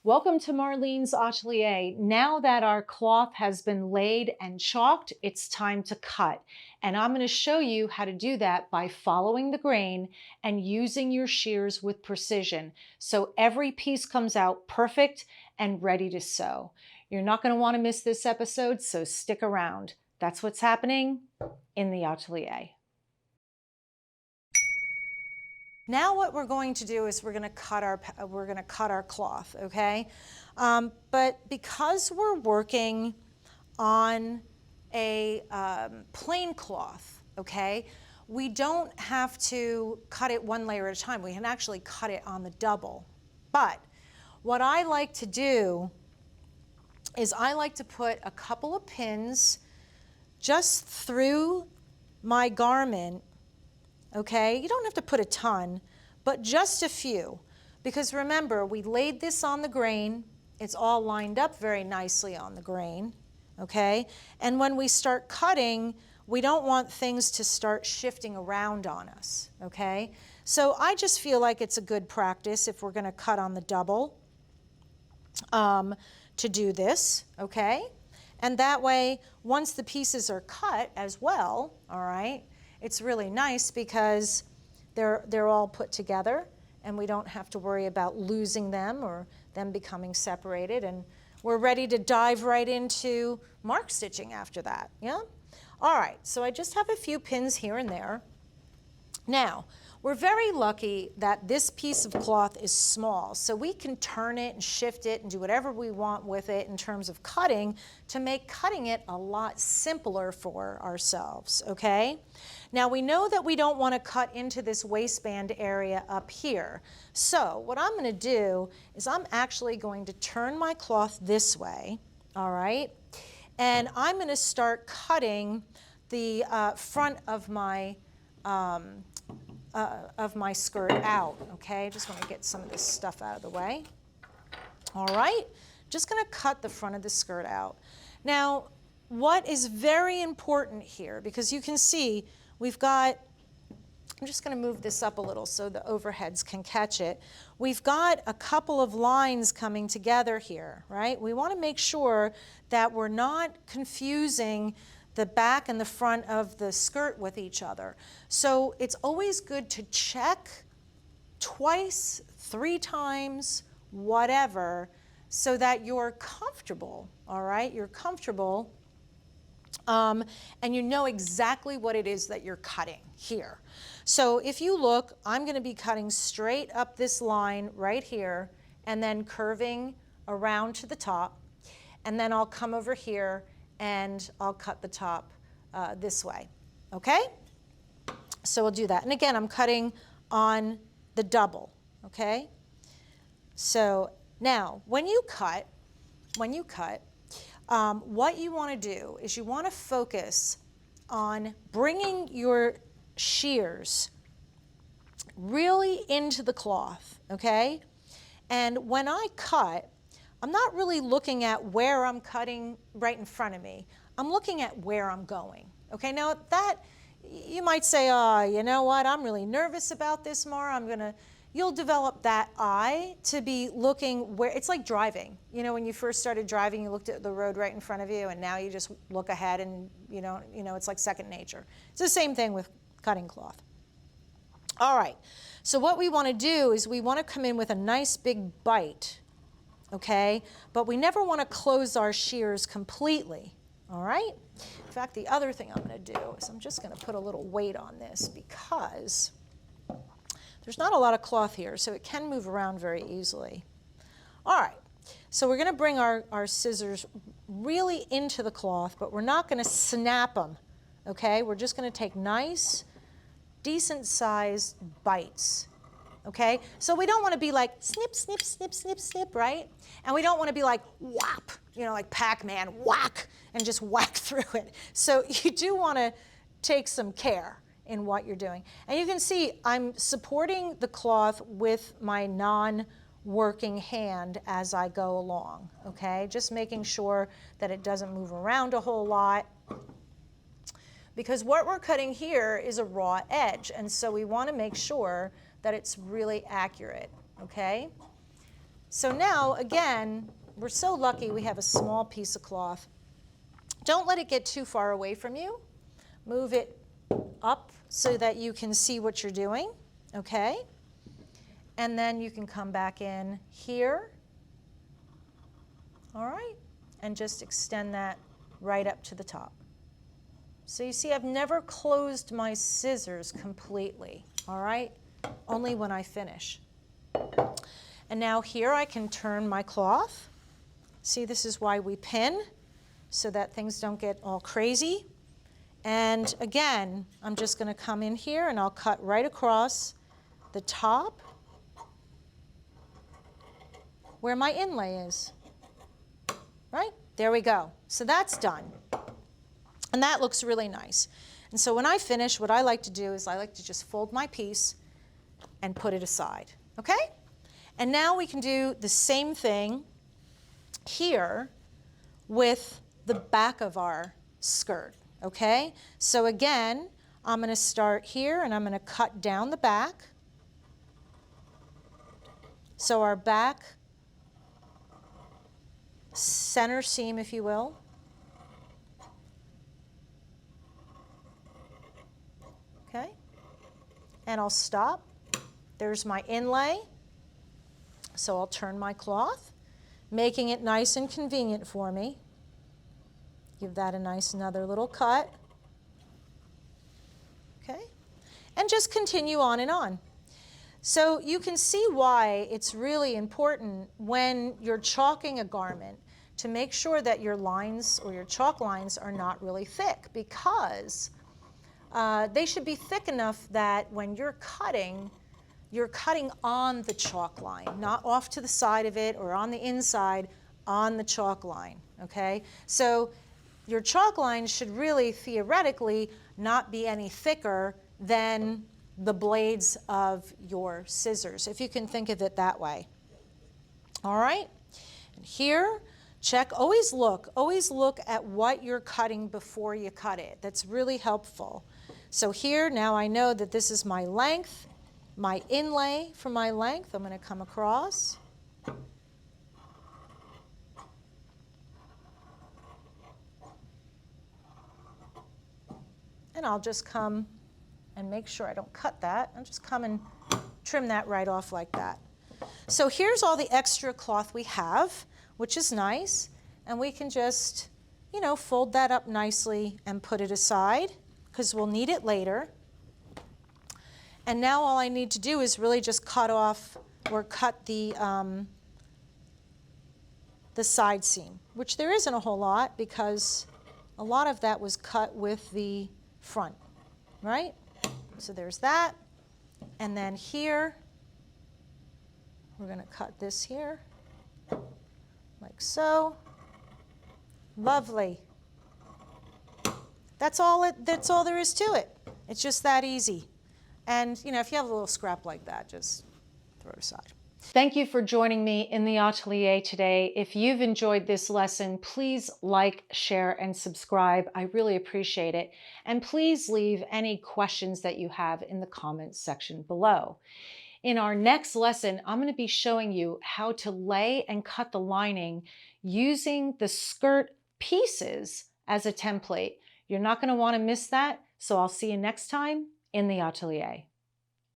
Welcome to Marlene's Atelier. Now that our cloth has been laid and chalked, it's time to cut. And I'm going to show you how to do that by following the grain and using your shears with precision. So every piece comes out perfect and ready to sew. You're not going to want to miss this episode, so stick around. That's what's happening in the Atelier. Now what we're going to do is we're going to cut our cloth, okay? But because we're working on a plain cloth, okay, we don't have to cut it one layer at a time. We can actually cut it on the double. But what I like to do is I like to put a couple of pins just through my garment. Okay, you don't have to put a ton, but just a few. Because remember, we laid this on the grain. It's all lined up very nicely on the grain, okay? And when we start cutting, we don't want things to start shifting around on us, okay? So I just feel like it's a good practice if we're gonna cut on the double to do this, okay? And that way, once the pieces are cut as well, all right, it's really nice because they're all put together and we don't have to worry about losing them or them becoming separated, and we're ready to dive right into mark stitching after that, yeah? All right, so I just have a few pins here and there. Now, we're very lucky that this piece of cloth is small, so we can turn it and shift it and do whatever we want with it in terms of cutting to make cutting it a lot simpler for ourselves, okay? Now, we know that we don't want to cut into this waistband area up here. So what I'm going to do is I'm actually going to turn my cloth this way, all right? And I'm going to start cutting the front of my skirt out, okay? Just want to get some of this stuff out of the way. All right, just going to cut the front of the skirt out. Now, what is very important here, because you can see we've got, I'm just going to move this up a little so the overheads can catch it. We've got a couple of lines coming together here, right? We want to make sure that we're not confusing the back and the front of the skirt with each other. So it's always good to check twice, 3 times, whatever, so that you're comfortable, all right? You're comfortable and you know exactly what it is that you're cutting here. So if you look, I'm going to be cutting straight up this line right here and then curving around to the top, and then I'll come over here and I'll cut the top this way, okay? So we'll do that. And again, I'm cutting on the double, okay? So now, when you cut, what you want to do is you want to focus on bringing your shears really into the cloth, okay? And when I cut, I'm not really looking at where I'm cutting right in front of me. I'm looking at where I'm going, okay? Now that, you might say, oh, you know what, I'm really nervous about this, Mara. You'll develop that eye to be looking where, it's like driving. You know, when you first started driving, you looked at the road right in front of you, and now you just look ahead and, you know, it's like second nature. It's the same thing with cutting cloth. All right, so what we want to do is we want to come in with a nice big bite, okay? But we never want to close our shears completely, all right? In fact, the other thing I'm going to do is I'm just going to put a little weight on this because there's not a lot of cloth here, so it can move around very easily. All right, so we're going to bring our scissors really into the cloth, but we're not going to snap them, okay? We're just going to take nice, decent-sized bites. Okay, so we don't want to be like snip, snip, snip, snip, snip, right? And we don't want to be like whap, you know, like Pac-Man, whack, and just whack through it. So you do want to take some care in what you're doing. And you can see I'm supporting the cloth with my non-working hand as I go along, okay? Just making sure that it doesn't move around a whole lot. Because what we're cutting here is a raw edge, and so we want to make sure that it's really accurate, okay? So now, again, we're so lucky we have a small piece of cloth. Don't let it get too far away from you. Move it up so that you can see what you're doing, okay? And then you can come back in here, all right? And just extend that right up to the top. So you see, I've never closed my scissors completely, all right? Only when I finish. And now here I can turn my cloth. See, this is why we pin, so that things don't get all crazy. And again, I'm just going to come in here and I'll cut right across the top where my inlay is. Right? There we go. So that's done. And that looks really nice. And so when I finish, what I like to do is I like to just fold my piece and put it aside. Okay? And now we can do the same thing here with the back of our skirt. Okay? So again, I'm going to start here and I'm going to cut down the back. So our back center seam, if you will. Okay? And I'll stop. There's my inlay. So I'll turn my cloth, making it nice and convenient for me. Give that a nice another little cut. Okay? And just continue on and on. So you can see why it's really important when you're chalking a garment to make sure that your lines or your chalk lines are not really thick, because they should be thick enough that when you're cutting on the chalk line, not off to the side of it or on the inside, on the chalk line, okay? So your chalk line should really theoretically not be any thicker than the blades of your scissors, if you can think of it that way. All right? And here, check, always look at what you're cutting before you cut it. That's really helpful. So here, now I know that this is my length, my inlay for my length. I'm going to come across. And I'll just come and make sure I don't cut that. I'll just come and trim that right off like that. So here's all the extra cloth we have, which is nice. And we can just, you know, fold that up nicely and put it aside, because we'll need it later. And now all I need to do is really just cut off or cut the side seam, which there isn't a whole lot because a lot of that was cut with the front, right? So there's that. And then here, we're going to cut this here, like so. Lovely. That's all there is to it. It's just that easy. And, you know, if you have a little scrap like that, just throw it aside. Thank you for joining me in the atelier today. If you've enjoyed this lesson, please like, share, and subscribe. I really appreciate it. And please leave any questions that you have in the comments section below. In our next lesson, I'm going to be showing you how to lay and cut the lining using the skirt pieces as a template. You're not going to want to miss that, so I'll see you next time in the atelier.